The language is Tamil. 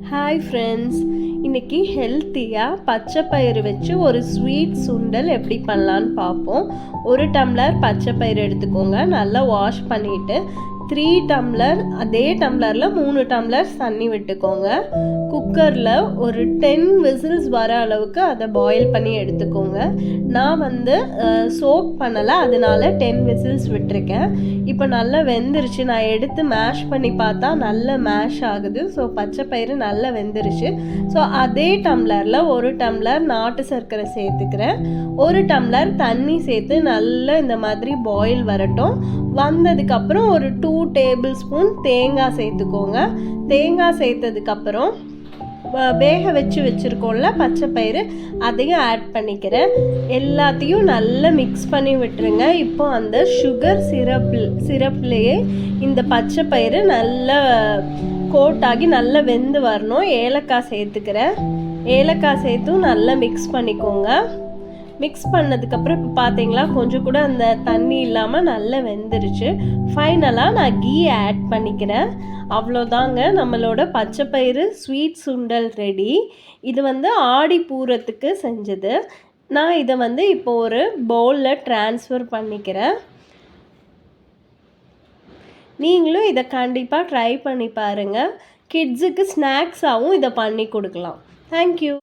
ஹாய் ஃப்ரெண்ட்ஸ், இன்றைக்கி ஹெல்த்தியாக பச்சை பயிறு வச்சு ஒரு ஸ்வீட் சுண்டல் எப்படி பண்ணலான்னு பார்ப்போம். 1 டம்ளர் பச்சை பயிறு எடுத்துக்கோங்க. நல்லா வாஷ் பண்ணிவிட்டு 3 டம்ளர் அதே டம்ளரில் 3 டம்ளர் தண்ணி விட்டுக்கோங்க. குக்கரில் ஒரு 10 விசில்ஸ் வர அளவுக்கு அதை பாயில் பண்ணி எடுத்துக்கோங்க. நான் சோக் பண்ணலை, அதனால 10 விசில்ஸ் விட்டுருக்கேன். இப்போ நல்லா வெந்துருச்சு. நான் எடுத்து மேஷ் பண்ணி பார்த்தா நல்லா மேஷ் ஆகுது. ஸோ பச்சை பயிறு நல்லா வெந்துருச்சு. ஸோ அதே டம்ளரில் 1 டம்ளர் நாட்டு சர்க்கரை சேர்த்துக்கிறேன். 1 டம்ளர் தண்ணி சேர்த்து நல்லா இந்த மாதிரி பாயில் வரட்டும். வந்ததுக்கப்புறம் ஒரு 2 டேபிள் ஸ்பூன் தேங்காய் சேர்த்துக்கோங்க. தேங்காய் சேர்த்ததுக்கப்புறம் வேக வச்சுருக்கோம்ல பச்சை பயிறு, அதையும் ஆட் பண்ணிக்கிறேன். எல்லாத்தையும் நல்லா மிக்ஸ் பண்ணி விட்டுருங்க. இப்போ அந்த சுகர் சிரப்லேயே இந்த பச்சை பயிறு நல்லா கோட் ஆகி நல்லா வெந்து வரணும். ஏலக்காய் சேர்த்துக்கிறேன். ஏலக்காய் சேர்த்தும் நல்லா மிக்ஸ் பண்ணிக்கோங்க. மிக்ஸ் பண்ணதுக்கப்புறம் இப்போ பார்த்தீங்களா, கொஞ்சம் கூட அந்த தண்ணி இல்லாமல் நல்லா வெந்துருச்சு. ஃபைனலாக நான் கீ ஆட் பண்ணிக்கிறேன். அவ்வளோதாங்க, நம்மளோட பச்சை பயிறு ஸ்வீட் சுண்டல் ரெடி. இது ஆடி பூரத்துக்கு செஞ்சது. நான் இதை இப்போ ஒரு பவுலில் ட்ரான்ஸ்ஃபர் பண்ணிக்கிறேன். நீங்களும் இதை கண்டிப்பாக ட்ரை பண்ணி பாருங்கள். கிட்ஸுக்கு ஸ்நாக்ஸாகவும் இதை பண்ணி கொடுக்கலாம். தேங்க்யூ.